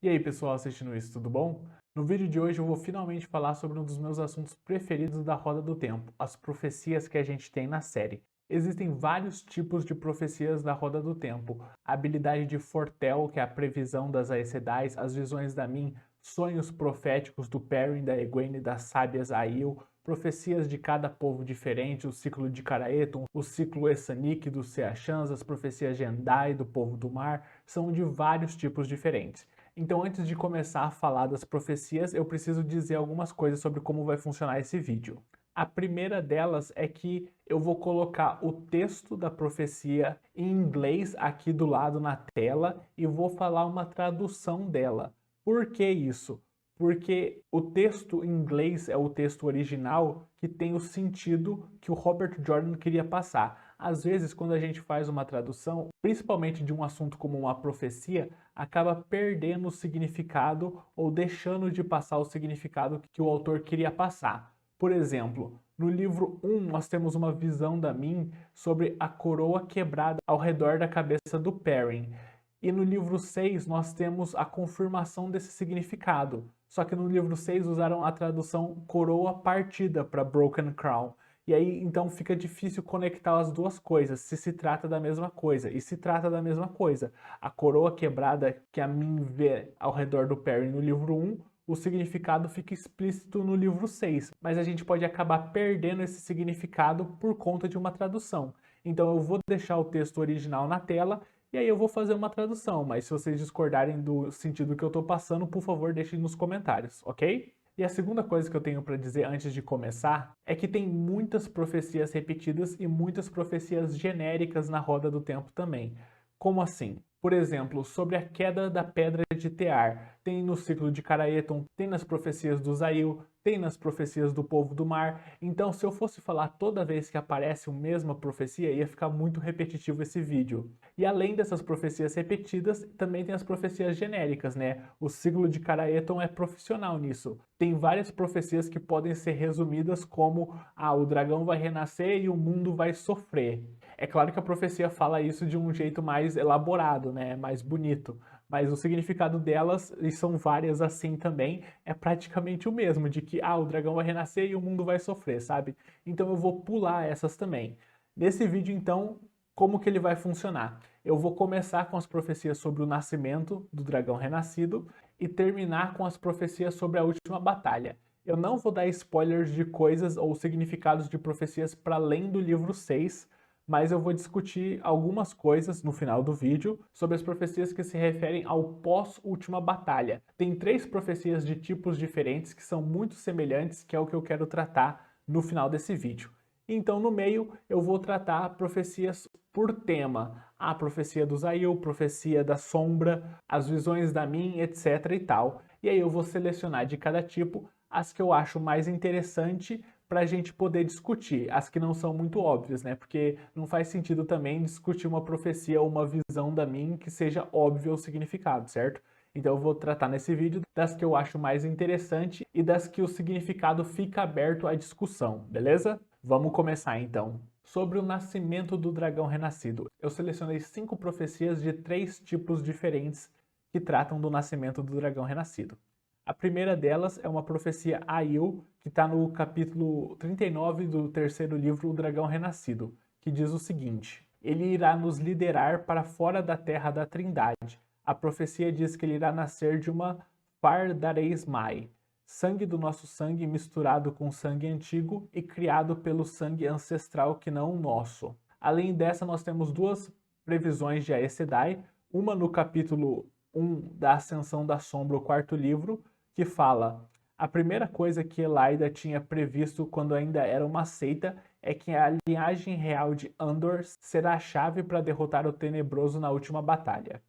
E aí pessoal assistindo isso, tudo bom? No vídeo de hoje eu vou finalmente falar sobre um dos meus assuntos preferidos da Roda do Tempo, as profecias que a gente tem na série. Existem vários tipos de profecias da Roda do Tempo. A habilidade de Fortel, que é a previsão das Aes Sedais, as visões da Min, sonhos proféticos do Perrin, da Egwene, das sábias Aiel, profecias de cada povo diferente, o ciclo de Caraeton, o ciclo Essanik dos Seachans, as profecias de Endai, do povo do mar, são de vários tipos diferentes. Então, antes de começar a falar das profecias, eu preciso dizer algumas coisas sobre como vai funcionar esse vídeo. A primeira delas é que eu vou colocar o texto da profecia em inglês aqui do lado na tela e vou falar uma tradução dela. Por que isso? Porque o texto em inglês é o texto original que tem o sentido que o Robert Jordan queria passar. Às vezes, quando a gente faz uma tradução, principalmente de um assunto como uma profecia, acaba perdendo o significado ou deixando de passar o significado que o autor queria passar. Por exemplo, no livro 1 nós temos uma visão da Min sobre a coroa quebrada ao redor da cabeça do Perrin. E no livro 6 nós temos a confirmação desse significado. Só que no livro 6 usaram a tradução coroa partida para Broken Crown. E aí então fica difícil conectar as duas coisas, se trata da mesma coisa. E se trata da mesma coisa. A coroa quebrada que a Min vê ao redor do Perrin no livro 1, o significado fica explícito no livro 6. Mas a gente pode acabar perdendo esse significado por conta de uma tradução. Então eu vou deixar o texto original na tela e aí eu vou fazer uma tradução, mas se vocês discordarem do sentido que eu estou passando, por favor, deixem nos comentários, ok? E a segunda coisa que eu tenho para dizer antes de começar é que tem muitas profecias repetidas e muitas profecias genéricas na Roda do Tempo também. Como assim? Por exemplo, sobre a queda da Pedra de Tear, tem no ciclo de Caraeton, tem nas profecias dos Aiel, tem nas profecias do povo do mar. Então, se eu fosse falar toda vez que aparece a mesma profecia, ia ficar muito repetitivo esse vídeo. E além dessas profecias repetidas, também tem as profecias genéricas, né? O ciclo de Caraeton é profissional nisso. Tem várias profecias que podem ser resumidas como: o dragão vai renascer e o mundo vai sofrer. É claro que a profecia fala isso de um jeito mais elaborado, né? Mais bonito. Mas o significado delas, e são várias assim também, é praticamente o mesmo, de que o dragão vai renascer e o mundo vai sofrer, sabe? Então eu vou pular essas também. Nesse vídeo, então, como que ele vai funcionar? Eu vou começar com as profecias sobre o nascimento do dragão renascido e terminar com as profecias sobre a última batalha. Eu não vou dar spoilers de coisas ou significados de profecias para além do livro 6, mas eu vou discutir algumas coisas no final do vídeo sobre as profecias que se referem ao pós-última batalha. Tem 3 profecias de tipos diferentes que são muito semelhantes, que é o que eu quero tratar no final desse vídeo. Então, no meio, eu vou tratar profecias por tema. A profecia dos Aiel, profecia da sombra, as visões da Min, etc e tal. E aí eu vou selecionar de cada tipo as que eu acho mais interessante para a gente poder discutir, as que não são muito óbvias, né? Porque não faz sentido também discutir uma profecia ou uma visão da Min que seja óbvio o significado, certo? Então eu vou tratar nesse vídeo das que eu acho mais interessante e das que o significado fica aberto à discussão, beleza? Vamos começar então. Sobre o nascimento do dragão renascido, eu selecionei 5 profecias de 3 tipos diferentes que tratam do nascimento do dragão renascido. A primeira delas é uma profecia Aiel, que está no capítulo 39 do terceiro livro, O Dragão Renascido, que diz o seguinte: ele irá nos liderar para fora da terra da Trindade. A profecia diz que ele irá nascer de uma Pardareismai, sangue do nosso sangue misturado com sangue antigo e criado pelo sangue ancestral que não o nosso. Além dessa, nós temos 2 previsões de Aes Sedai, uma no capítulo 1 da Ascensão da Sombra, o quarto livro, que fala: a primeira coisa que Elaida tinha previsto quando ainda era uma seita é que a linhagem real de Andor será a chave para derrotar o Tenebroso na última batalha.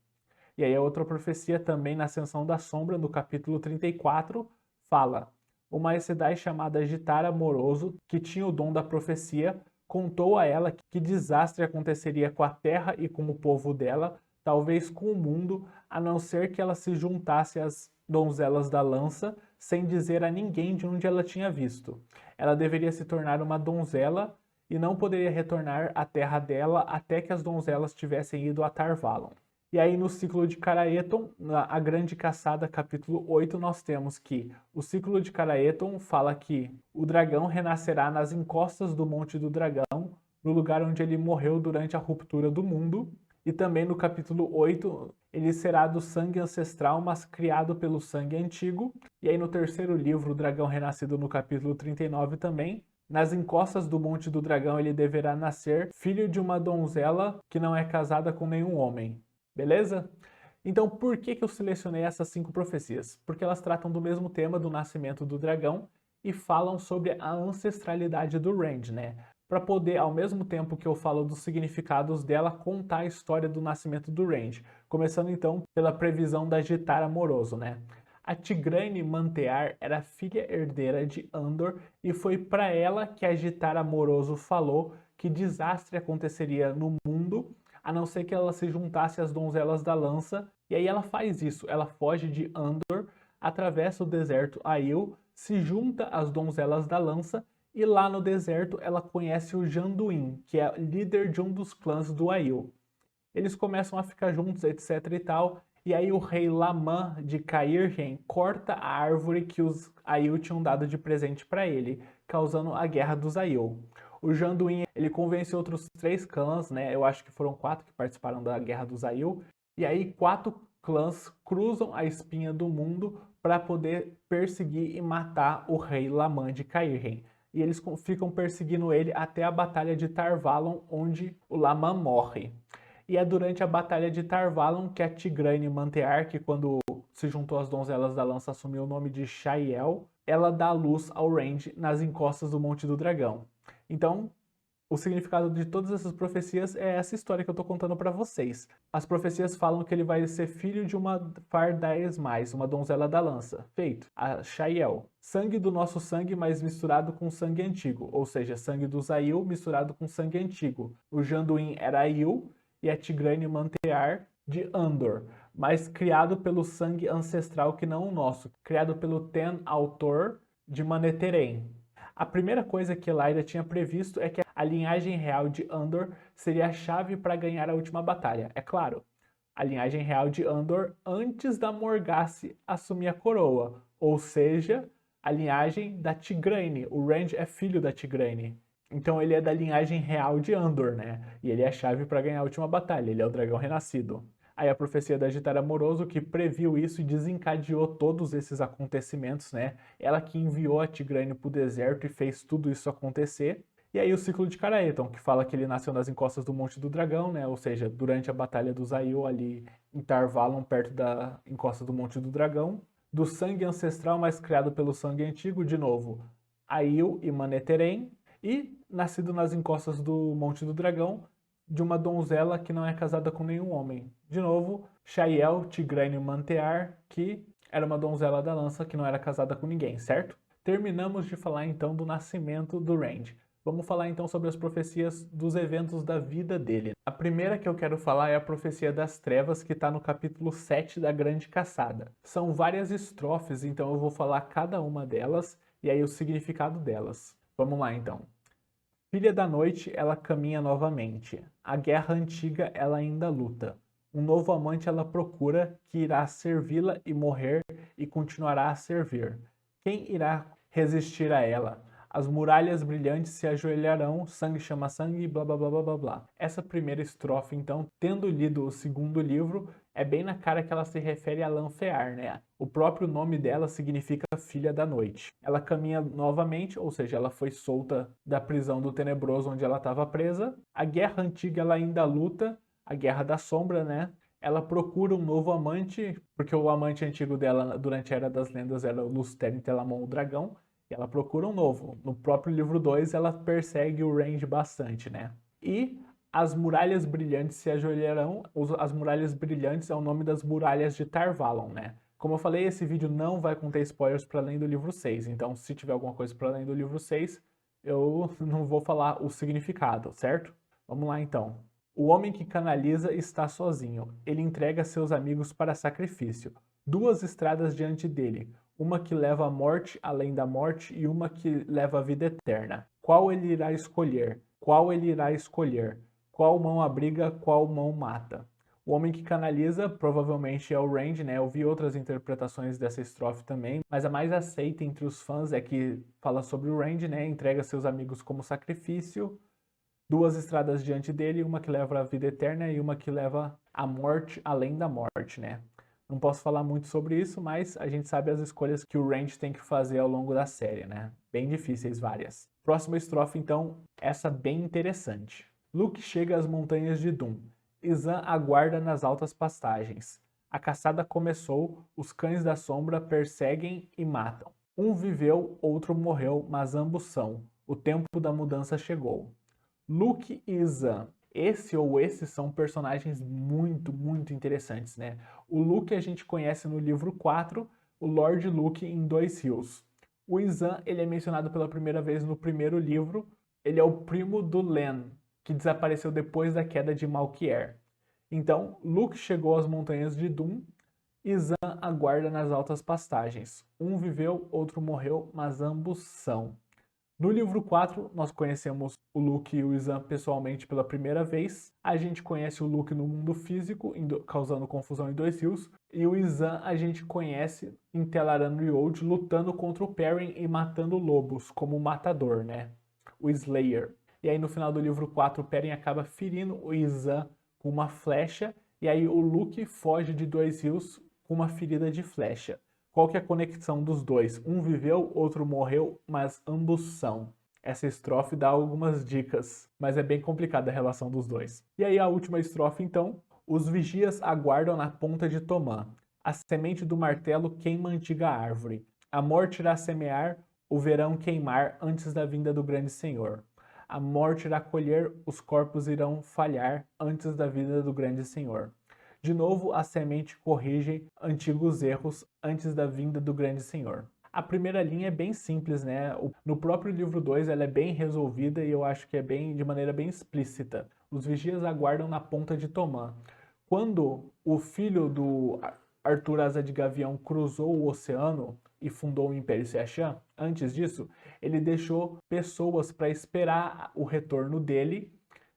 E aí a outra profecia também na Ascensão da Sombra, no capítulo 34, fala: uma Aes Sedai chamada Gitara Moroso, que tinha o dom da profecia, contou a ela que desastre aconteceria com a terra e com o povo dela, talvez com o mundo, a não ser que ela se juntasse às donzelas da lança, sem dizer a ninguém de onde ela tinha visto. Ela deveria se tornar uma donzela e não poderia retornar à terra dela até que as donzelas tivessem ido a Tar Valon. E aí no ciclo de Caraeton, a Grande Caçada, capítulo 8, nós temos que o ciclo de Caraeton fala que o dragão renascerá nas encostas do Monte do Dragão, no lugar onde ele morreu durante a ruptura do mundo. E também no capítulo 8, ele será do sangue ancestral, mas criado pelo sangue antigo. E aí no terceiro livro, o dragão renascido, no capítulo 39 também, nas encostas do Monte do Dragão ele deverá nascer, filho de uma donzela que não é casada com nenhum homem. Beleza? Então, por que eu selecionei essas 5 profecias? Porque elas tratam do mesmo tema do nascimento do dragão e falam sobre a ancestralidade do Rand, né? Para poder, ao mesmo tempo que eu falo dos significados dela, contar a história do nascimento do Rand. Começando então pela previsão da Gitar amoroso, né? A Tigraine Mantear era filha herdeira de Andor e foi para ela que a Gitar amoroso falou que desastre aconteceria no mundo a não ser que ela se juntasse às donzelas da lança. E aí ela faz isso, ela foge de Andor, atravessa o deserto Aiel, se junta às donzelas da lança e lá no deserto ela conhece o Janduin, que é líder de um dos clãs do Aiel. Eles começam a ficar juntos, etc e tal, e aí o rei Laman de Cairhien corta a árvore que os Aiel tinham dado de presente para ele, causando a Guerra dos Aiel. O Janduin, ele convence outros 3 clãs, né? Eu acho que foram 4 que participaram da Guerra dos Aiel. E aí 4 clãs cruzam a espinha do mundo para poder perseguir e matar o rei Laman de Cairhien. E eles ficam perseguindo ele até a Batalha de Tar Valon, onde o Laman morre. E é durante a Batalha de Tar Valon que a Tigraine Mantear, que quando se juntou às donzelas da lança assumiu o nome de Shael, ela dá luz ao Rand nas encostas do Monte do Dragão. Então, o significado de todas essas profecias é essa história que eu estou contando para vocês. As profecias falam que ele vai ser filho de uma Fardaes mais, uma donzela da lança. Feito, a Shael. Sangue do nosso sangue, mas misturado com sangue antigo. Ou seja, sangue dos Aiel misturado com sangue antigo. O Janduin era Aiel e a Tigraine Mantear de Andor, mas criado pelo sangue ancestral que não o nosso, criado pelo Ten Autor de Manetheren. A primeira coisa que Elaida tinha previsto é que a linhagem real de Andor seria a chave para ganhar a última batalha. É claro, a linhagem real de Andor antes da Morgase assumir a coroa, ou seja, a linhagem da Tigraine. O Rand é filho da Tigraine. Então ele é da linhagem real de Andor, né? E ele é a chave para ganhar a última batalha, ele é o dragão renascido. Aí a profecia da Gitar Amoroso, que previu isso e desencadeou todos esses acontecimentos, né? Ela que enviou a Tigraine para o deserto e fez tudo isso acontecer. E aí o ciclo de Caraeton, que fala que ele nasceu nas encostas do Monte do Dragão, né? Ou seja, durante a Batalha dos Aiel, ali em Tar Valon, perto da encosta do Monte do Dragão. Do sangue ancestral, mas criado pelo sangue antigo, de novo, Aiel e Manetheren. E nascido nas encostas do Monte do Dragão, de uma donzela que não é casada com nenhum homem. De novo, Shael Tigraine Mantear, que era uma donzela da lança que não era casada com ninguém, certo? Terminamos de falar então do nascimento do Rand. Vamos falar então sobre as profecias dos eventos da vida dele. A primeira que eu quero falar é a profecia das trevas, que está no capítulo 7 da Grande Caçada. São várias estrofes, então eu vou falar cada uma delas e aí o significado delas. Vamos lá então. Filha da noite, ela caminha novamente. A guerra antiga, ela ainda luta. Um novo amante ela procura, que irá servi-la e morrer, e continuará a servir. Quem irá resistir a ela? As muralhas brilhantes se ajoelharão, sangue chama sangue, blá blá blá blá blá blá. Essa primeira estrofe, então, tendo lido o segundo livro, é bem na cara que ela se refere a Lanfear, né? O próprio nome dela significa filha da noite. Ela caminha novamente, ou seja, ela foi solta da prisão do Tenebroso onde ela estava presa. A guerra antiga ela ainda luta, a guerra da sombra, né? Ela procura um novo amante, porque o amante antigo dela durante a Era das Lendas era o Luthien Telamon, o dragão. E ela procura um novo. No próprio livro 2, ela persegue o Rand bastante, né? E as muralhas brilhantes se ajoelharão. As muralhas brilhantes é o nome das muralhas de Tar Valon, né? Como eu falei, esse vídeo não vai conter spoilers para além do livro 6. Então, se tiver alguma coisa para além do livro 6, eu não vou falar o significado, certo? Vamos lá então. O homem que canaliza está sozinho. Ele entrega seus amigos para sacrifício. 2 estradas diante dele. Uma que leva à morte além da morte e uma que leva à vida eterna. Qual ele irá escolher? Qual ele irá escolher? Qual mão abriga, qual mão mata? O homem que canaliza provavelmente é o Randy, né? Eu vi outras interpretações dessa estrofe também, mas a mais aceita entre os fãs é que fala sobre o Randy, né? Entrega seus amigos como sacrifício, duas estradas diante dele, uma que leva à vida eterna e uma que leva à morte além da morte, né? Não posso falar muito sobre isso, mas a gente sabe as escolhas que o Randy tem que fazer ao longo da série, né? Bem difíceis, várias. Próxima estrofe, então, essa bem interessante. Luke chega às montanhas de Doom. Isan aguarda nas altas pastagens. A caçada começou, os cães da sombra perseguem e matam. Um viveu, outro morreu, mas ambos são. O tempo da mudança chegou. Luke e Isan. Esse ou esses são personagens muito interessantes, né? O Luke a gente conhece no livro 4, o Lord Luke em Dois Rios. O Isan, ele é mencionado pela primeira vez no primeiro livro. Ele é o primo do Len, que desapareceu depois da queda de Malkier. Então, Luke chegou às montanhas de Doom, Isan aguarda nas altas pastagens. Um viveu, outro morreu, mas ambos são. No livro 4, nós conhecemos o Luke e o Isan pessoalmente pela primeira vez. A gente conhece o Luke no mundo físico, causando confusão em Dois Rios. E o Isan a gente conhece em Tel'aran'rhiod Road, lutando contra o Perrin e matando lobos, como o matador, né? O Slayer. E aí no final do livro 4, o Perrin acaba ferindo o Isan com uma flecha. E aí o Luke foge de Dois Rios com uma ferida de flecha. Qual que é a conexão dos dois? Um viveu, outro morreu, mas ambos são. Essa estrofe dá algumas dicas, mas é bem complicada a relação dos dois. E aí a última estrofe então. Os vigias aguardam na ponta de Tomã. A semente do martelo queima a antiga árvore. A morte irá semear, o verão queimar antes da vinda do grande Senhor. A morte irá colher, os corpos irão falhar antes da vinda do grande Senhor. De novo, a semente corrige antigos erros antes da vinda do grande Senhor. A primeira linha é bem simples, né? No próprio livro 2 ela é bem resolvida e eu acho que é de maneira bem explícita. Os vigias aguardam na ponta de Tomã. Quando o filho do Arthur Asa de Gavião cruzou o oceano e fundou o Império Seachan, antes disso, ele deixou pessoas para esperar o retorno dele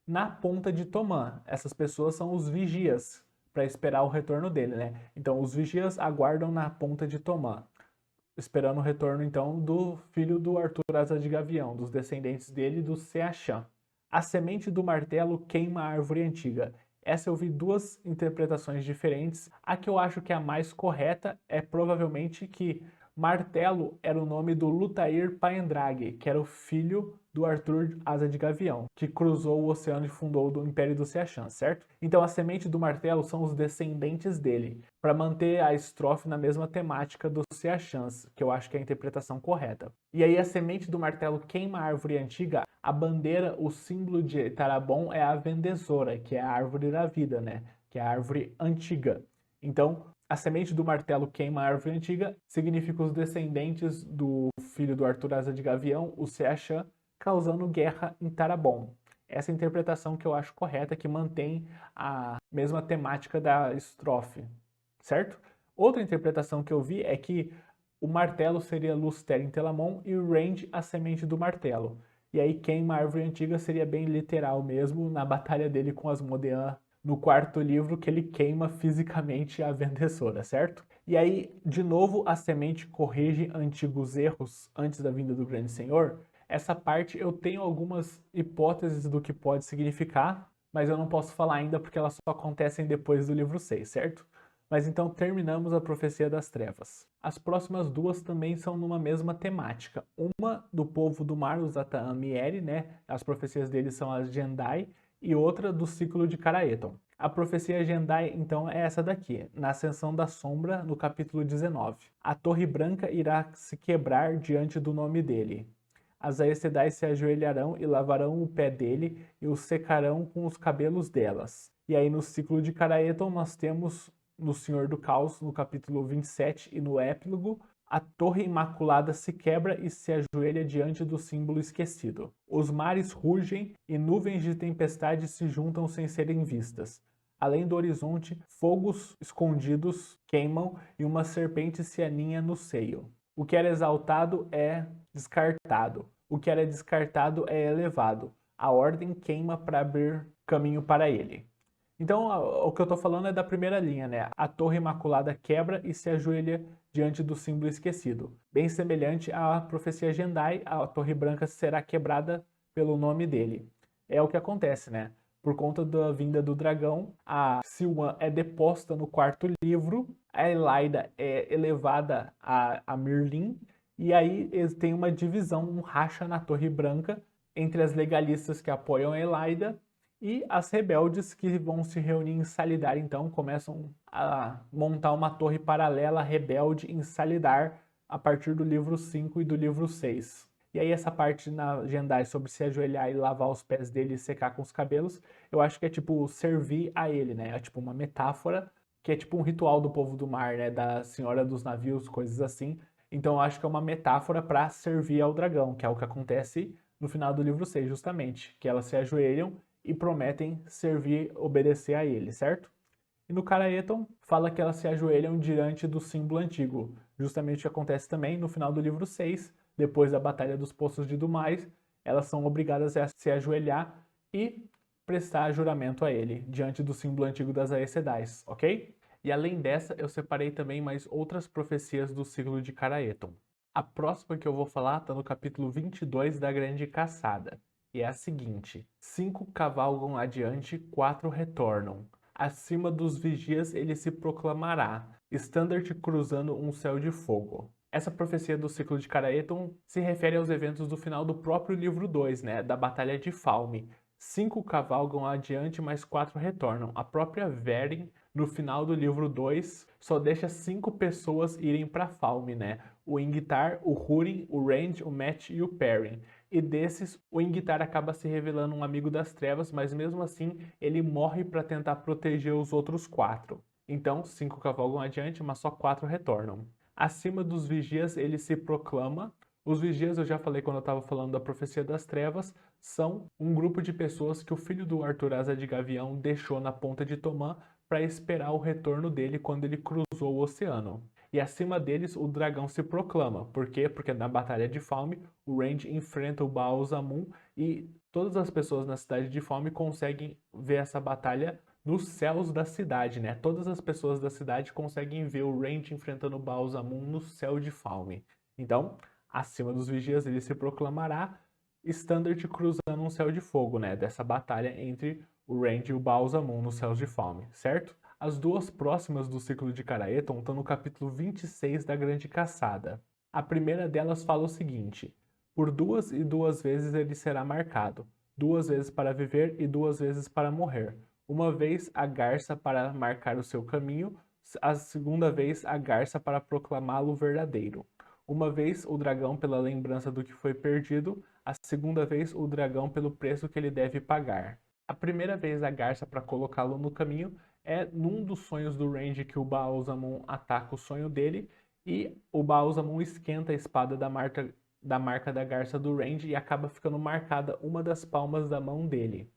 na ponta de Tomã. Essas pessoas são os vigias, para esperar o retorno dele, né? Então, os vigias aguardam na ponta de Tomã, esperando o retorno, então, do filho do Arthur Asa de Gavião, dos descendentes dele, do Seachan. A semente do martelo queima a árvore antiga. Essa eu vi duas interpretações diferentes. A que eu acho que é a mais correta é provavelmente que Martelo era o nome do Lutair Paendrague, que era o filho do Arthur Asa de Gavião, que cruzou o oceano e fundou o Império do Seachan, certo? Então a semente do martelo são os descendentes dele, para manter a estrofe na mesma temática dos Seachans, que eu acho que é a interpretação correta. E aí a semente do martelo queima a árvore antiga, a bandeira, o símbolo de Tarabon é a vendesora, que é a árvore da vida, né? Que é a árvore antiga. Então, a semente do martelo queima a árvore antiga significa os descendentes do filho do Arthur Asa de Gavião, o Seachan, causando guerra em Tarabon. Essa é a interpretação que eu acho correta, que mantém a mesma temática da estrofe, certo? Outra interpretação que eu vi é que o martelo seria Luster em Telamon e o Randy a semente do martelo. E aí queima a árvore antiga seria bem literal mesmo na batalha dele com Asmodean no quarto livro, que ele queima fisicamente a vendessora, certo? E aí, de novo, a semente corrige antigos erros antes da vinda do grande senhor. Essa parte eu tenho algumas hipóteses do que pode significar, mas eu não posso falar ainda porque elas só acontecem depois do livro 6, certo? Mas então terminamos a Profecia das Trevas. As próximas duas também são numa mesma temática. Uma do povo do mar, os Ata'amieri, né? As profecias deles são as Jendai, e outra do ciclo de Caraeton. A profecia Jendai, então, é essa daqui, na Ascensão da Sombra, no capítulo 19. A Torre Branca irá se quebrar diante do nome dele. As Aes Sedai se ajoelharão e lavarão o pé dele e o secarão com os cabelos delas. E aí no ciclo de Caraeton nós temos no Senhor do Caos, no capítulo 27 e no épílogo, a torre imaculada se quebra e se ajoelha diante do símbolo esquecido. Os mares rugem e nuvens de tempestade se juntam sem serem vistas. Além do horizonte, fogos escondidos queimam e uma serpente se aninha no seio. O que era exaltado é descartado. O que era descartado é elevado. A ordem queima para abrir caminho para ele. Então, o que eu tô falando é da primeira linha, né? A Torre Imaculada quebra e se ajoelha diante do símbolo esquecido. Bem semelhante à profecia Jendai, a Torre Branca será quebrada pelo nome dele. É o que acontece, né? Por conta da vinda do dragão, a Silwan é deposta no quarto livro, a Elaida é elevada a Mirlin, e aí eles têm uma divisão, um racha na Torre Branca entre as legalistas que apoiam a Elaida e as rebeldes que vão se reunir em Salidar, então, começam a montar uma torre paralela rebelde em Salidar a partir do livro 5 e do livro 6. E aí essa parte na Jendai sobre se ajoelhar e lavar os pés dele e secar com os cabelos, eu acho que é tipo servir a ele, né? É tipo uma metáfora, que é tipo um ritual do povo do mar, né? Da Senhora dos Navios, coisas assim. Então eu acho que é uma metáfora para servir ao dragão, que é o que acontece no final do livro 6, justamente. Que elas se ajoelham e prometem servir, obedecer a ele, certo? E no Caraeton fala que elas se ajoelham diante do símbolo antigo, justamente o que acontece também no final do livro 6, depois da Batalha dos Poços de Dumais, elas são obrigadas a se ajoelhar e prestar juramento a ele, diante do símbolo antigo das Aes Sedais, ok? E além dessa, eu separei também mais outras profecias do ciclo de Caraeton. A próxima que eu vou falar está no capítulo 22 da Grande Caçada. E é a seguinte: 5 cavalgam adiante, 4 retornam. Acima dos vigias ele se proclamará, estandarte cruzando um céu de fogo. Essa profecia do ciclo de Caraeton se refere aos eventos do final do próprio livro 2, né, da Batalha de Falme. 5 cavalgam adiante, mas 4 retornam. A própria Verin, no final do livro 2, só deixa 5 pessoas irem para Falme, né? O Ingtar, o Húrin, o Rand, o Mat e o Perrin. E desses, o Ingtar acaba se revelando um amigo das trevas, mas mesmo assim ele morre para tentar proteger os outros 4. Então, 5 cavalgam adiante, mas só 4 retornam. Acima dos vigias ele se proclama. Os vigias, eu já falei quando eu estava falando da profecia das trevas, são um grupo de pessoas que o filho do Arthur Asa de Gavião deixou na ponta de Tomã para esperar o retorno dele quando ele cruzou o oceano. E acima deles o dragão se proclama. Por quê? Porque na Batalha de Falme, o Rand enfrenta o Baal Zamun e todas as pessoas na cidade de Falme conseguem ver essa batalha nos céus da cidade, né? Todas as pessoas da cidade conseguem ver o Rand enfrentando o Baal Zamun no céu de Falme. Então, acima dos vigias ele se proclamará, Standard cruzando um céu de fogo, né? Dessa batalha entre o Rand e o Baal Zamun nos céus de Falme, certo? As duas próximas do ciclo de Caraeton estão no capítulo 26 da Grande Caçada. A primeira delas fala o seguinte: por 2 e 2 vezes ele será marcado, 2 vezes para viver e 2 vezes para morrer. Uma vez a garça para marcar o seu caminho, a segunda vez a garça para proclamá-lo verdadeiro. Uma vez o dragão pela lembrança do que foi perdido, a segunda vez o dragão pelo preço que ele deve pagar. A primeira vez a garça para colocá-lo no caminho é num dos sonhos do Range que o Baal Zamun ataca o sonho dele e o Baal Zamun esquenta a espada da marca da garça do Range e acaba ficando marcada uma das palmas da mão dele.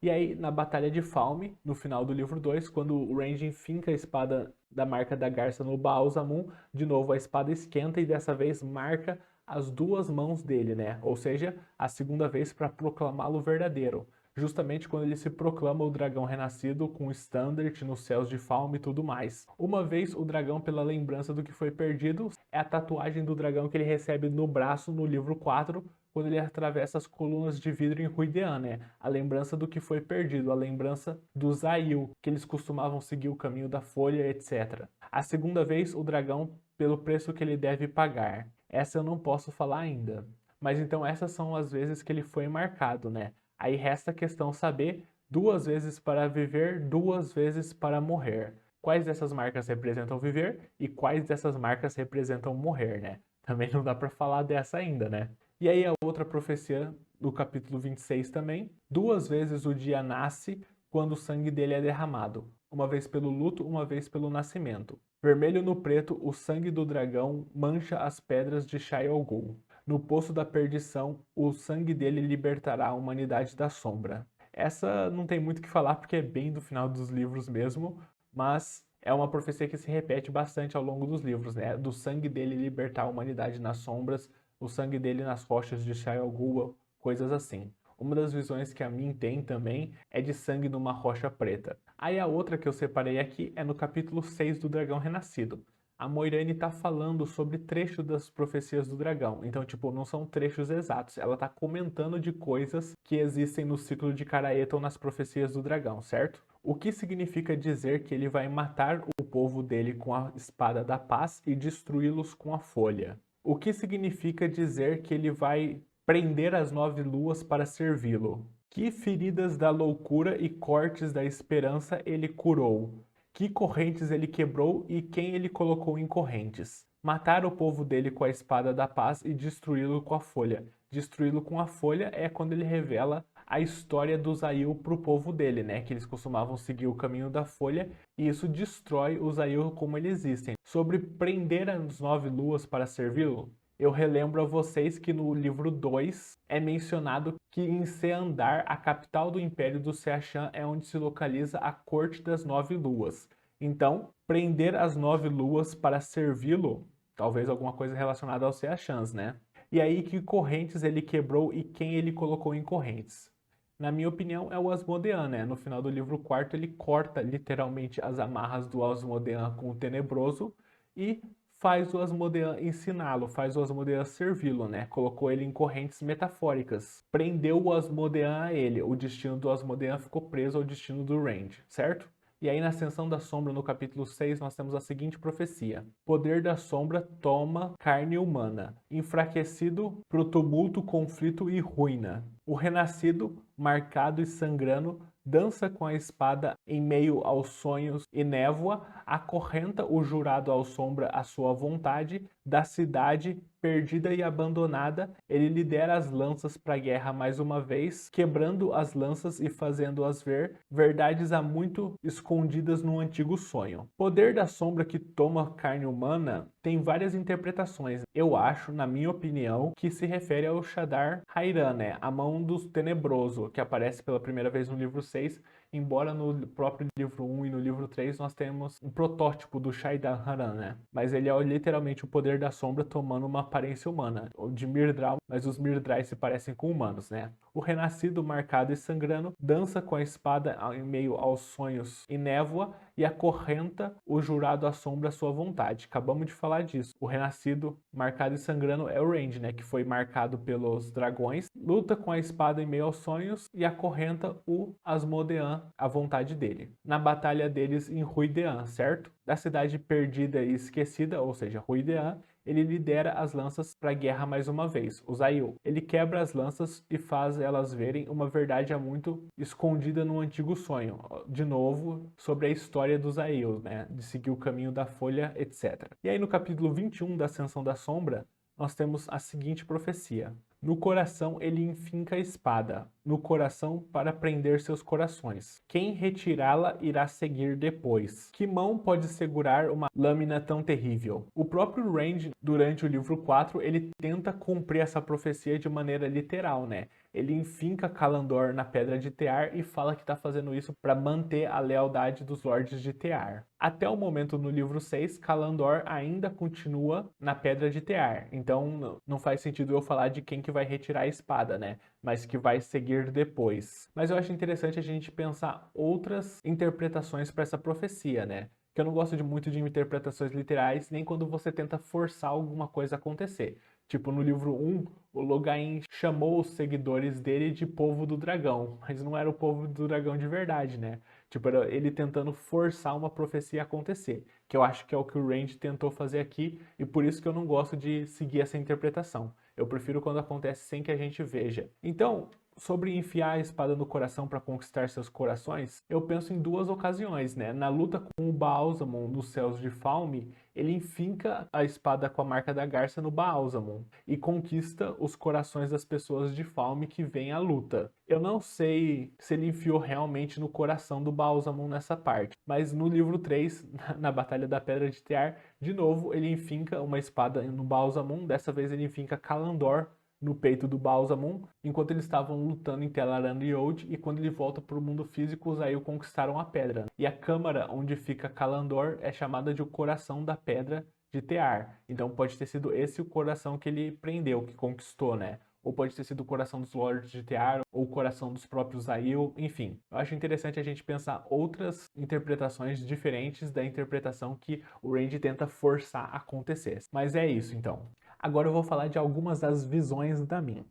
E aí, na Batalha de Falme, no final do livro 2, quando o Range finca a espada da marca da garça no Baal Zamun, de novo a espada esquenta e dessa vez marca as duas mãos dele, né? Ou seja, a segunda vez para proclamá-lo verdadeiro. Justamente quando ele se proclama o dragão renascido com o Standard nos céus de Falme e tudo mais. Uma vez o dragão pela lembrança do que foi perdido, é a tatuagem do dragão que ele recebe no braço no livro 4, quando ele atravessa as colunas de vidro em Ruidean, né? A lembrança do que foi perdido, a lembrança do Zail, que eles costumavam seguir o caminho da folha, etc. A segunda vez, o dragão pelo preço que ele deve pagar. Essa eu não posso falar ainda. Mas então essas são as vezes que ele foi marcado, né? Aí resta a questão saber 2 vezes para viver, 2 vezes para morrer. Quais dessas marcas representam viver e quais dessas marcas representam morrer, né? Também não dá para falar dessa ainda, né? E aí a outra profecia do capítulo 26 também. 2 vezes o dia nasce quando o sangue dele é derramado. Uma vez pelo luto, uma vez pelo nascimento. Vermelho no preto, o sangue do dragão mancha as pedras de Shaiol Ghul. No poço da perdição, o sangue dele libertará a humanidade da sombra. Essa não tem muito o que falar porque é bem do final dos livros mesmo, mas é uma profecia que se repete bastante ao longo dos livros, né? Do sangue dele libertar a humanidade nas sombras, o sangue dele nas rochas de Shaiol Ghul, coisas assim. Uma das visões que a Min tem também é de sangue numa rocha preta. Aí a outra que eu separei aqui é no capítulo 6 do Dragão Renascido. A Moiraine tá falando sobre trechos das profecias do dragão. Então, tipo, não são trechos exatos. Ela tá comentando de coisas que existem no ciclo de Caraeton nas profecias do dragão, certo? O que significa dizer que ele vai matar o povo dele com a espada da paz e destruí-los com a folha. O que significa dizer que ele vai prender as 9 luas para servi-lo. Que feridas da loucura e cortes da esperança ele curou. Que correntes ele quebrou e quem ele colocou em correntes. Matar o povo dele com a espada da paz e destruí-lo com a folha. Destruí-lo com a folha é quando ele revela a história dos Aiel para o povo dele, né? Que eles costumavam seguir o caminho da folha e isso destrói os Aiel como eles existem. Sobre prender as 9 luas para servi-lo, eu relembro a vocês que no livro 2 é mencionado que em Seandar, a capital do Império do Seachan, é onde se localiza a Corte das 9 Luas. Então, prender as 9 luas para servi-lo, talvez alguma coisa relacionada aos Seachans, né? E aí que correntes ele quebrou e quem ele colocou em correntes. Na minha opinião, é o Asmodean, né? No final do livro 4 ele corta literalmente as amarras do Asmodean com o Tenebroso e faz o Asmodean ensiná-lo, faz o Asmodean servi-lo, né? Colocou ele em correntes metafóricas. Prendeu o Asmodean a ele. O destino do Asmodean ficou preso ao destino do Rand, certo? E aí na Ascensão da Sombra, no capítulo 6, nós temos a seguinte profecia. Poder da sombra toma carne humana, enfraquecido pro tumulto, conflito e ruína. O renascido, marcado e sangrando, dança com a espada em meio aos sonhos e névoa, acorrenta o jurado ao sombra à sua vontade, da cidade perdida e abandonada, ele lidera as lanças para a guerra mais uma vez, quebrando as lanças e fazendo-as ver verdades há muito escondidas no antigo sonho. Poder da sombra que toma carne humana tem várias interpretações. Eu acho, na minha opinião, que se refere ao Shadar Hayran, né? A mão do tenebroso, que aparece pela primeira vez no livro 6, embora no próprio livro 1 e no livro 3 nós temos um protótipo do Shaidan Haran, né? Mas ele é literalmente o poder da sombra tomando uma aparência humana, de Myrddraal, mas os Myrddraais se parecem com humanos, né? O renascido, marcado e sangrando, dança com a espada em meio aos sonhos e névoa e acorrenta o jurado à sombra à sua vontade. Acabamos de falar disso. O renascido, marcado e sangrando é o Rand, né? Que foi marcado pelos dragões, luta com a espada em meio aos sonhos e acorrenta o Asmodean à vontade dele. Na batalha deles em Ruidean, certo? Da cidade perdida e esquecida, ou seja, Ruidean, ele lidera as lanças para a guerra mais uma vez, os Aiel. Ele quebra as lanças e faz elas verem uma verdade há muito escondida no antigo sonho. De novo, sobre a história dos Aiel, né? De seguir o caminho da folha, etc. E aí no capítulo 21 da Ascensão da Sombra, nós temos a seguinte profecia. No coração ele enfinca a espada, no coração para prender seus corações. Quem retirá-la irá seguir depois. Que mão pode segurar uma lâmina tão terrível? O próprio Rand, durante o livro 4, ele tenta cumprir essa profecia de maneira literal, né? Ele enfinca Kalandor na Pedra de Tear e fala que está fazendo isso para manter a lealdade dos Lordes de Tear. Até o momento no livro 6, Kalandor ainda continua na Pedra de Tear. Então não faz sentido eu falar de quem que vai retirar a espada, né? Mas que vai seguir depois. Mas eu acho interessante a gente pensar outras interpretações para essa profecia, né? Que eu não gosto muito de interpretações literais, nem quando você tenta forçar alguma coisa a acontecer. Tipo, no livro 1, o Logain chamou os seguidores dele de povo do dragão, mas não era o povo do dragão de verdade, né? Tipo, era ele tentando forçar uma profecia a acontecer, que eu acho que é o que o Rand tentou fazer aqui, e por isso que eu não gosto de seguir essa interpretação. Eu prefiro quando acontece sem que a gente veja. Então, sobre enfiar a espada no coração para conquistar seus corações, eu penso em duas ocasiões, né? Na luta com o Baalzamon nos céus de Falme, ele enfinca a espada com a marca da garça no Baalzamon e conquista os corações das pessoas de Falme que vêm à luta. Eu não sei se ele enfiou realmente no coração do Baalzamon nessa parte, mas no livro 3, na Batalha da Pedra de Tear, de novo ele enfinca uma espada no Baalzamon, dessa vez ele enfinca Kalandor no peito do Baalzamon, enquanto eles estavam lutando em Tel'aran'rhiod, e quando ele volta para o mundo físico, os Aiel conquistaram a pedra. E a câmara onde fica Kalandor é chamada de o coração da pedra de Tear. Então pode ter sido esse o coração que ele prendeu, que conquistou, né? Ou pode ter sido o coração dos Lords de Tear, ou o coração dos próprios Aiel, enfim. Eu acho interessante a gente pensar outras interpretações diferentes da interpretação que o Randy tenta forçar a acontecer. Mas é isso, então. Agora eu vou falar de algumas das visões da Min.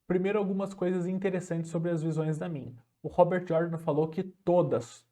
Primeiro, algumas coisas interessantes sobre as visões da Min. O Robert Jordan falou que todas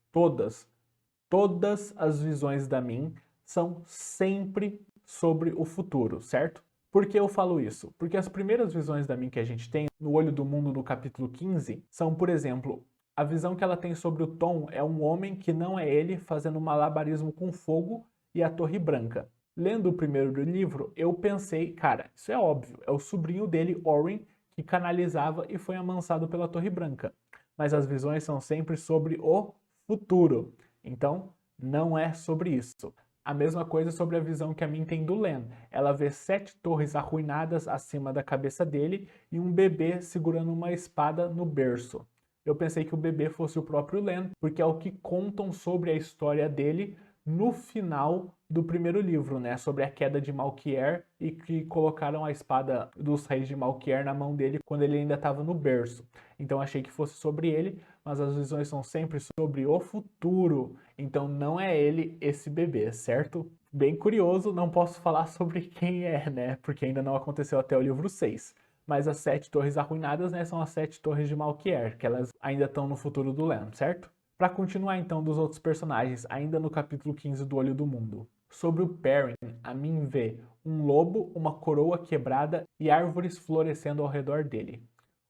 as visões da Min são sempre sobre o futuro, certo? Por que eu falo isso? Porque as primeiras visões da Min que a gente tem no Olho do Mundo no capítulo 15 são, por exemplo, a visão que ela tem sobre o Tom é um homem que não é ele fazendo malabarismo com fogo e a Torre Branca. Lendo o primeiro livro, eu pensei, cara, isso é óbvio, é o sobrinho dele, Oren, que canalizava e foi amansado pela Torre Branca. Mas as visões são sempre sobre o futuro. Então, não é sobre isso. A mesma coisa sobre a visão que a Min tem do Len. Ela vê 7 torres arruinadas acima da cabeça dele e um bebê segurando uma espada no berço. Eu pensei que o bebê fosse o próprio Len, porque é o que contam sobre a história dele no final do primeiro livro, né? Sobre a queda de Malkier e que colocaram a espada dos reis de Malkier na mão dele quando ele ainda estava no berço. Então achei que fosse sobre ele, mas as visões são sempre sobre o futuro. Então não é ele esse bebê, certo? Bem curioso, não posso falar sobre quem é, né? Porque ainda não aconteceu até o livro 6. Mas as 7 torres arruinadas, né, são as 7 torres de Malkier, que elas ainda estão no futuro do Len, certo? Para continuar então dos outros personagens, ainda no capítulo 15 do Olho do Mundo. Sobre o Perrin, a Min vê um lobo, uma coroa quebrada e árvores florescendo ao redor dele.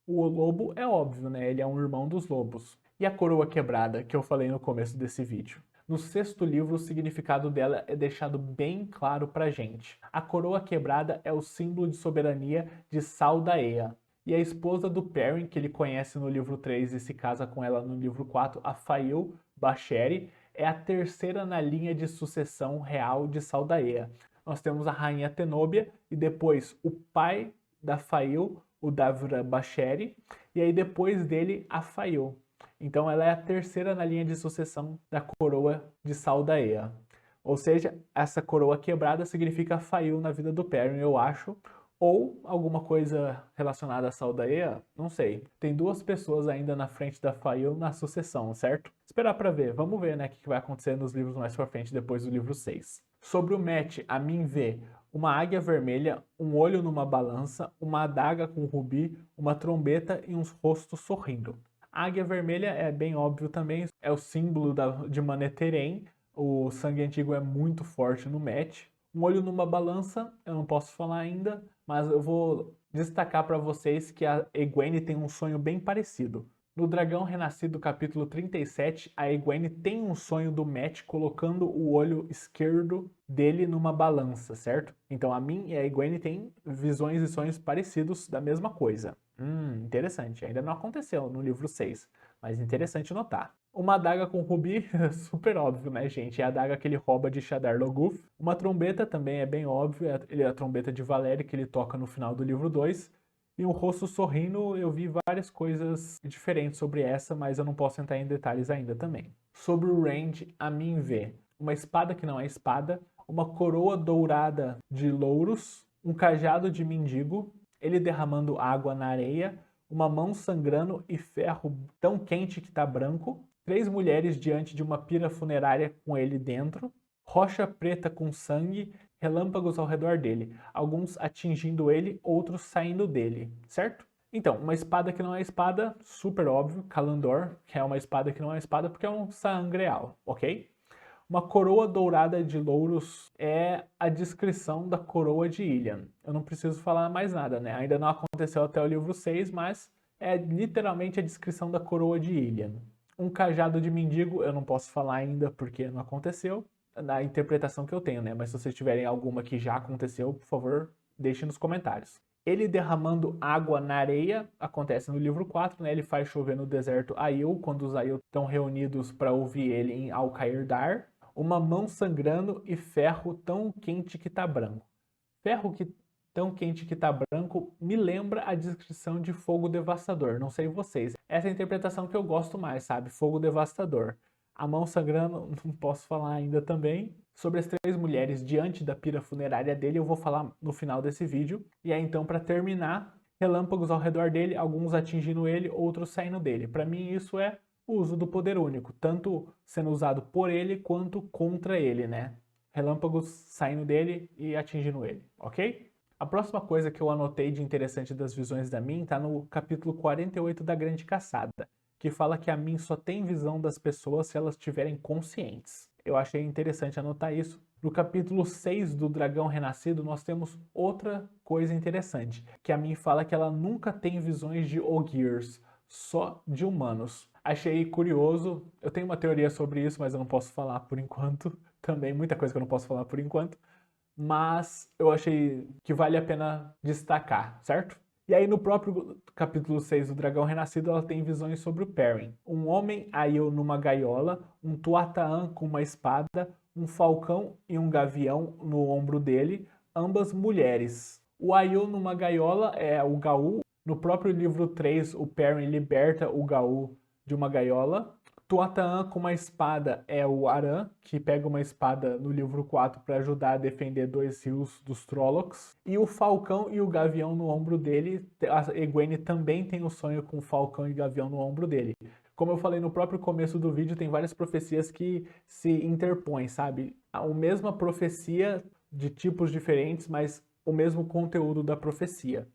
O lobo é óbvio, né? Ele é um irmão dos lobos. E a coroa quebrada, que eu falei no começo desse vídeo? No 6º livro, o significado dela é deixado bem claro pra gente. A coroa quebrada é o símbolo de soberania de Saldaea. E a esposa do Perrin, que ele conhece no livro 3 e se casa com ela no livro 4, a Fail Basheri, é a terceira na linha de sucessão real de Saldaea. Nós temos a rainha Tenobia e depois o pai da Fail, o Davra Basheri, e aí depois dele a Fail. Então ela é a terceira na linha de sucessão da coroa de Saldaea. Ou seja, essa coroa quebrada significa Fail na vida do Perrin, eu acho, ou alguma coisa relacionada a Saldaea, não sei. Tem 2 pessoas ainda na frente da Fail na sucessão, certo? Esperar pra ver, vamos ver, né, o que vai acontecer nos livros mais pra frente, depois do livro 6. Sobre o Mat, a Min vê uma águia vermelha, um olho numa balança, uma adaga com rubi, uma trombeta e uns rostos sorrindo. A águia vermelha é bem óbvio também, é o símbolo de Manetheren, o sangue antigo é muito forte no Mat. Um olho numa balança, eu não posso falar ainda, mas eu vou destacar para vocês que a Egwene tem um sonho bem parecido. No Dragão Renascido, capítulo 37, a Egwene tem um sonho do Mat colocando o olho esquerdo dele numa balança, certo? Então a Min e a Egwene têm visões e sonhos parecidos da mesma coisa. Interessante. Ainda não aconteceu no livro 6, mas interessante notar. Uma adaga com rubi, super óbvio, né, gente? É a adaga que ele rouba de Shadar Logoth. Uma trombeta também é bem óbvio, é a trombeta de Valéria que ele toca no final do livro 2. E um rosto sorrindo, eu vi várias coisas diferentes sobre essa, mas eu não posso entrar em detalhes ainda também. Sobre o Randy, a Min vê uma espada que não é espada, uma coroa dourada de louros, um cajado de mendigo, ele derramando água na areia, uma mão sangrando e ferro tão quente que tá branco, 3 mulheres diante de uma pira funerária com ele dentro, rocha preta com sangue, relâmpagos ao redor dele, alguns atingindo ele, outros saindo dele, certo? Então, uma espada que não é espada, super óbvio, Kalandor, que é uma espada que não é espada porque é um sangreal, ok? Uma coroa dourada de louros é a descrição da coroa de Illian. Eu não preciso falar mais nada, né? Ainda não aconteceu até o livro 6, mas é literalmente a descrição da coroa de Illian. Um cajado de mendigo, eu não posso falar ainda porque não aconteceu, na interpretação que eu tenho, né? Mas se vocês tiverem alguma que já aconteceu, por favor, deixem nos comentários. Ele derramando água na areia, acontece no livro 4, né? Ele faz chover no deserto Aiel, quando os Aiel estão reunidos para ouvir ele em Alcair-Dar. Uma mão sangrando e ferro tão quente que tá branco. Ferro que tão quente que tá branco me lembra a descrição de fogo devastador, não sei vocês. Essa é a interpretação que eu gosto mais, sabe? Fogo devastador. A mão sangrando, não posso falar ainda também. Sobre as 3 mulheres diante da pira funerária dele, eu vou falar no final desse vídeo. E aí então, para terminar, relâmpagos ao redor dele, alguns atingindo ele, outros saindo dele. Para mim isso é o uso do poder único, tanto sendo usado por ele quanto contra ele, né? Relâmpagos saindo dele e atingindo ele, ok? A próxima coisa que eu anotei de interessante das visões da Min está no capítulo 48 da Grande Caçada, que fala que a Min só tem visão das pessoas se elas estiverem conscientes. Eu achei interessante anotar isso. No capítulo 6 do Dragão Renascido, nós temos outra coisa interessante, que a Min fala que ela nunca tem visões de Ogiers, só de humanos. Achei curioso, eu tenho uma teoria sobre isso, mas eu não posso falar por enquanto. Também muita coisa que eu não posso falar por enquanto, mas eu achei que vale a pena destacar, certo? E aí no próprio capítulo 6 do Dragão Renascido, ela tem visões sobre o Perrin. Um homem Aiel numa gaiola, um Tuathaan com uma espada, um falcão e um gavião no ombro dele, ambas mulheres. O Aiel numa gaiola é o Gaul. No próprio livro 3, o Perrin liberta o Gaul de uma gaiola. Tuathaan com uma espada é o Aran, que pega uma espada no livro 4 para ajudar a defender 2 rios dos Trollocs. E o Falcão e o Gavião no ombro dele, a Egwene também tem o sonho com o Falcão e Gavião no ombro dele. Como eu falei no próprio começo do vídeo, tem várias profecias que se interpõem, sabe? A mesma profecia de tipos diferentes, mas o mesmo conteúdo da profecia.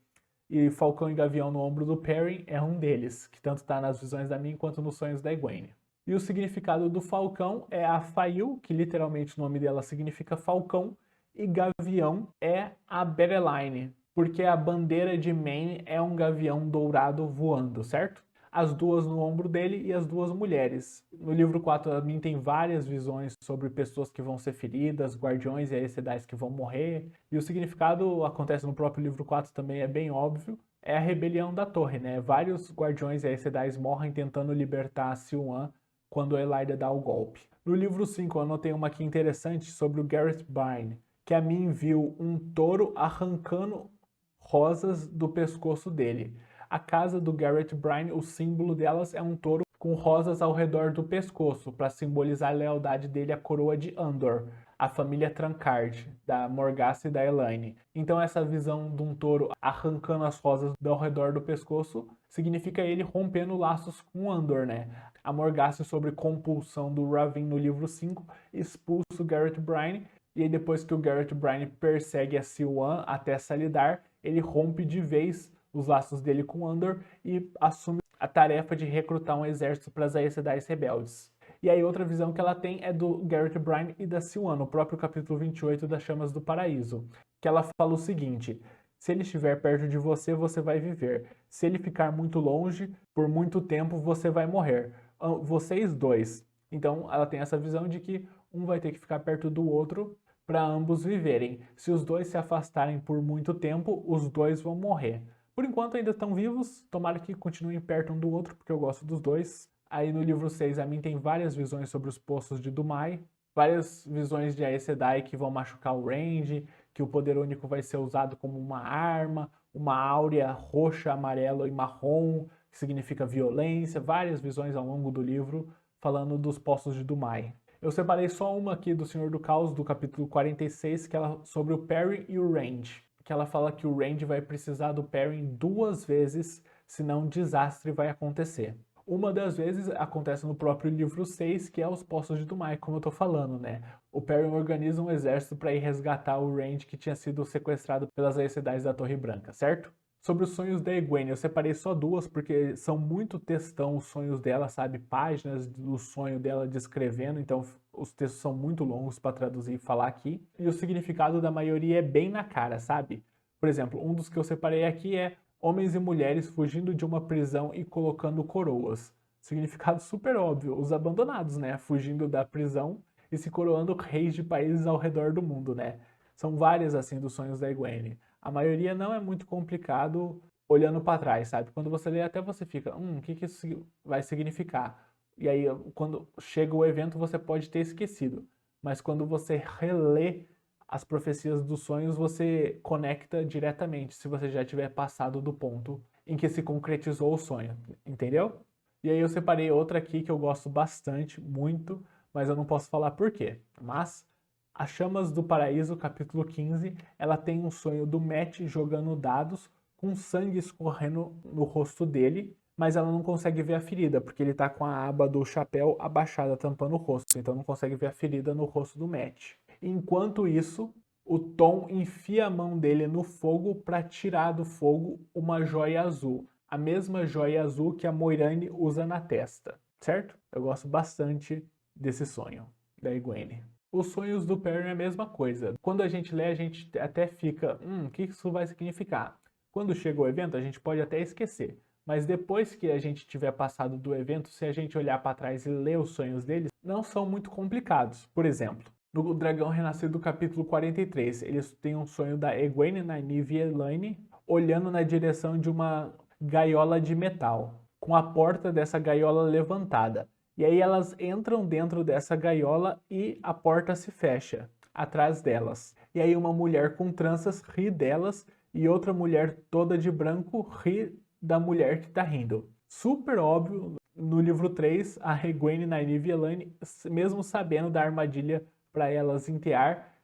E Falcão e Gavião no ombro do Perrin é um deles, que tanto está nas visões da Min quanto nos sonhos da Egwene. E o significado do falcão é a Fail, que literalmente o nome dela significa falcão, e gavião é a Bereline, porque a bandeira de Maine é um gavião dourado voando, certo? As duas no ombro dele e as duas mulheres. No livro 4, a Min tem várias visões sobre pessoas que vão ser feridas, guardiões e Aes Sedai que vão morrer. E o significado acontece no próprio livro 4 também, é bem óbvio. É a rebelião da torre, né? Vários guardiões e Aes Sedai morrem tentando libertar a Siuan quando Ellaida dá o golpe. No livro 5, eu anotei uma aqui interessante sobre o Garrett Byrne, que a Min viu um touro arrancando rosas do pescoço dele. A casa do Garrett Byrne, o símbolo delas é um touro com rosas ao redor do pescoço, para simbolizar a lealdade dele à coroa de Andor, a família Trancard, da Morgase e da Elaine. Então essa visão de um touro arrancando as rosas ao redor do pescoço significa ele rompendo laços com Andor, né? A Morgase, sobre compulsão do Ravin no livro 5, expulsa o Garrett Byrne, e aí depois que o Garrett Byrne persegue a Siuan até Salidar, ele rompe de vez os laços dele com Andor e assume a tarefa de recrutar um exército para as Aes Sedai rebeldes. E aí outra visão que ela tem é do Garrett Byrne e da Siuan, no próprio capítulo 28 das Chamas do Paraíso, que ela fala o seguinte: se ele estiver perto de você, você vai viver. Se ele ficar muito longe, por muito tempo, você vai morrer. Vocês dois. Então ela tem essa visão de que um vai ter que ficar perto do outro para ambos viverem. Se os dois se afastarem por muito tempo, os dois vão morrer. Por enquanto ainda estão vivos, tomara que continuem perto um do outro, porque eu gosto dos dois. Aí no livro 6, a Min tem várias visões sobre os poços de Dumai, várias visões de Aes Sedai que vão machucar o Range, que o poder único vai ser usado como uma arma, uma áurea roxa, amarela e marrom, que significa violência, várias visões ao longo do livro falando dos poços de Dumai. Eu separei só uma aqui do Senhor do Caos, do capítulo 46, que é sobre o Perrin e o Range, que ela fala que o Range vai precisar do Perrin 2 vezes, senão um desastre vai acontecer. Uma das vezes acontece no próprio livro 6, que é os Poços de Dumai, como eu tô falando, né? O Perrin organiza um exército para ir resgatar o Range que tinha sido sequestrado pelas Aes Sedai da Torre Branca, certo? Sobre os sonhos da Egwene, eu separei só duas porque são muito textão os sonhos dela, sabe? Páginas do sonho dela descrevendo, então os textos são muito longos para traduzir e falar aqui. E o significado da maioria é bem na cara, sabe? Por exemplo, um dos que eu separei aqui é homens e mulheres fugindo de uma prisão e colocando coroas. Significado super óbvio, os abandonados, né? Fugindo da prisão e se coroando reis de países ao redor do mundo, né? São várias assim dos sonhos da Egwene. A maioria não é muito complicado olhando para trás, sabe? Quando você lê até você fica, o que isso vai significar? E aí quando chega o evento você pode ter esquecido, mas quando você relê as profecias dos sonhos, você conecta diretamente, se você já tiver passado do ponto em que se concretizou o sonho, entendeu? E aí eu separei outra aqui que eu gosto bastante, muito, mas eu não posso falar por quê. Mas As Chamas do Paraíso, capítulo 15, ela tem um sonho do Mat jogando dados com sangue escorrendo no rosto dele, mas ela não consegue ver a ferida, porque ele tá com a aba do chapéu abaixada, tampando o rosto, então não consegue ver a ferida no rosto do Matt. Enquanto isso, o Tom enfia a mão dele no fogo para tirar do fogo uma joia azul, a mesma joia azul que a Moiraine usa na testa, certo? Eu gosto bastante desse sonho da Egwene. Os sonhos do Perrin é a mesma coisa. Quando a gente lê, a gente até fica, o que isso vai significar? Quando chega o evento, a gente pode até esquecer. Mas depois que a gente tiver passado do evento, se a gente olhar para trás e ler os sonhos deles, não são muito complicados. Por exemplo, no Dragão Renascido, capítulo 43, eles têm um sonho da Egwene, Nynaeve e Elaine olhando na direção de uma gaiola de metal, com a porta dessa gaiola levantada. E aí elas entram dentro dessa gaiola e a porta se fecha atrás delas. E aí uma mulher com tranças ri delas e outra mulher toda de branco ri da mulher que tá rindo. Super óbvio, no livro 3, a Egwene, Nynaeve e Elaine, mesmo sabendo da armadilha para elas entear,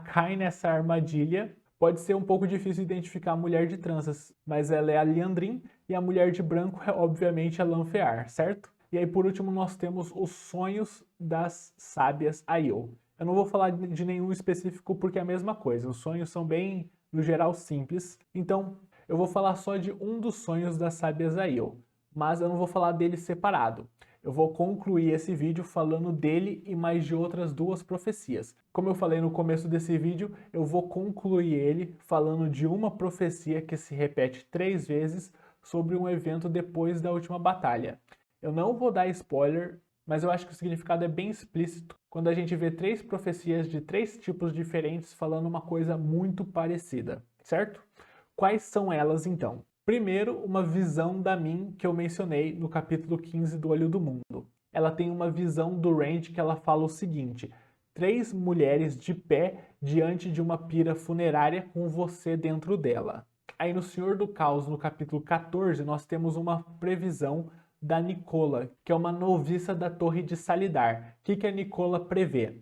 cai nessa armadilha. Pode ser um pouco difícil identificar a mulher de tranças, mas ela é a Liandrin e a mulher de branco é obviamente a Lanfear, certo? E aí, por último, nós temos os sonhos das sábias Aiel. Eu não vou falar de nenhum específico porque é a mesma coisa. Os sonhos são bem, no geral, simples. Então, eu vou falar só de um dos sonhos das sábias Aiel. Mas eu não vou falar dele separado. Eu vou concluir esse vídeo falando dele e mais de outras duas profecias. Como eu falei no começo desse vídeo, eu vou concluir ele falando de uma profecia que se repete 3 vezes sobre um evento depois da última batalha. Eu não vou dar spoiler, mas eu acho que o significado é bem explícito quando a gente vê 3 profecias de 3 tipos diferentes falando uma coisa muito parecida, certo? Quais são elas então? Primeiro, uma visão da Min que eu mencionei no capítulo 15 do Olho do Mundo. Ela tem uma visão do Rand que ela fala o seguinte: 3 mulheres de pé diante de uma pira funerária com você dentro dela. Aí no Senhor do Caos, no capítulo 14, nós temos uma previsão da Nicola, que é uma noviça da Torre de Salidar. O que a Nicola prevê?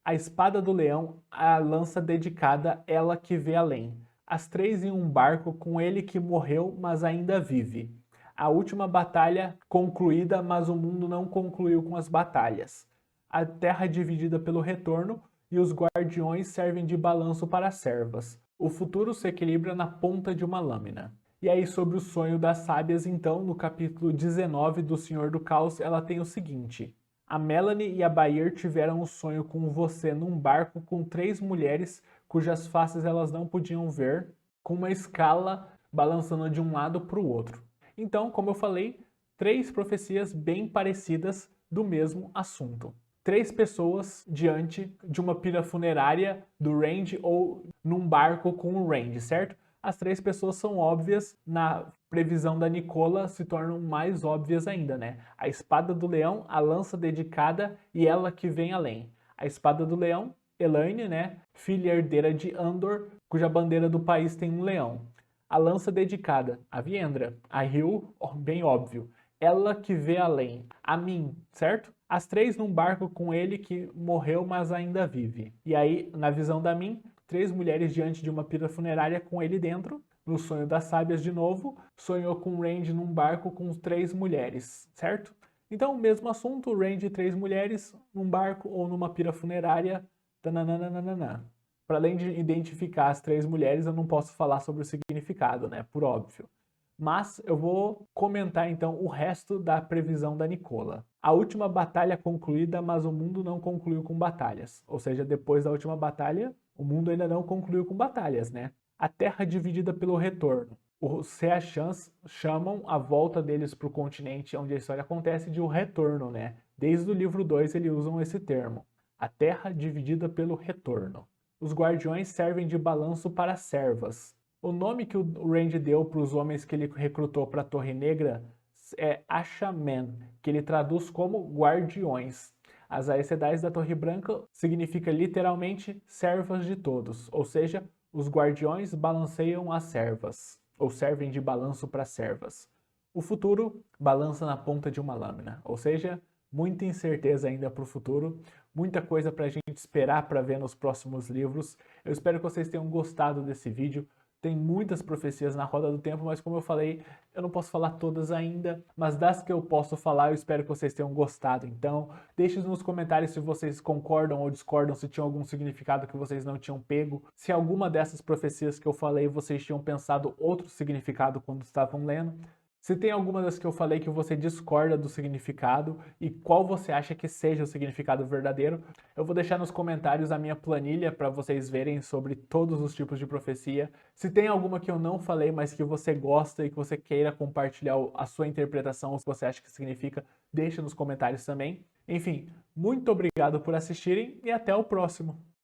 A espada do leão, a lança dedicada, ela que vê além. As 3 em um barco com ele que morreu, mas ainda vive. A última batalha concluída, mas o mundo não concluiu com as batalhas. A terra dividida pelo retorno e os guardiões servem de balanço para as servas. O futuro se equilibra na ponta de uma lâmina. E aí, sobre o sonho das sábias, então, no capítulo 19 do Senhor do Caos, ela tem o seguinte: a Melanie e a Bair tiveram um sonho com você num barco com 3 mulheres cujas faces elas não podiam ver, com uma escala balançando de um lado para o outro. Então, como eu falei, 3 profecias bem parecidas do mesmo assunto. 3 pessoas diante de uma pira funerária do Rand ou num barco com o Rand, certo? As 3 pessoas são óbvias, na previsão da Nicola se tornam mais óbvias ainda, né? A espada do leão, a lança dedicada e ela que vem além. A espada do leão, Elaine, né? Filha herdeira de Andor, cuja bandeira do país tem um leão. A lança dedicada, a Viendra. A Hill, bem óbvio. Ela que vê além. A Min, certo? As 3 num barco com ele que morreu, mas ainda vive. E aí, na visão da Min, 3 mulheres diante de uma pira funerária com ele dentro. No sonho das sábias de novo, sonhou com o Rand num barco com 3 mulheres, certo? Então, o mesmo assunto, o Rand e 3 mulheres num barco ou numa pira funerária. Para além de identificar as 3 mulheres, eu não posso falar sobre o significado, né? Por óbvio. Mas eu vou comentar então o resto da previsão da Nicola. A última batalha concluída, mas o mundo não concluiu com batalhas. Ou seja, depois da última batalha, o mundo ainda não concluiu com batalhas, né? A Terra dividida pelo retorno. Os Seachans chamam a volta deles para o continente onde a história acontece de o retorno, né? Desde o livro 2 eles usam esse termo. A Terra dividida pelo retorno. Os guardiões servem de balanço para as servas. O nome que o Rand deu para os homens que ele recrutou para a Torre Negra é Ashamen, que ele traduz como guardiões. As Aes Sedais da Torre Branca significa literalmente servas de todos, ou seja, os guardiões balanceiam as servas, ou servem de balanço para servas. O futuro balança na ponta de uma lâmina, ou seja, muita incerteza ainda para o futuro, muita coisa para a gente esperar para ver nos próximos livros. Eu espero que vocês tenham gostado desse vídeo. Tem muitas profecias na roda do tempo, mas como eu falei, eu não posso falar todas ainda, mas das que eu posso falar, eu espero que vocês tenham gostado. Então, deixe nos comentários se vocês concordam ou discordam, se tinha algum significado que vocês não tinham pego, se alguma dessas profecias que eu falei vocês tinham pensado outro significado quando estavam lendo. Se tem alguma das que eu falei que você discorda do significado e qual você acha que seja o significado verdadeiro, eu vou deixar nos comentários a minha planilha para vocês verem sobre todos os tipos de profecia. Se tem alguma que eu não falei, mas que você gosta e que você queira compartilhar a sua interpretação, o que você acha que significa, deixa nos comentários também. Enfim, muito obrigado por assistirem e até o próximo!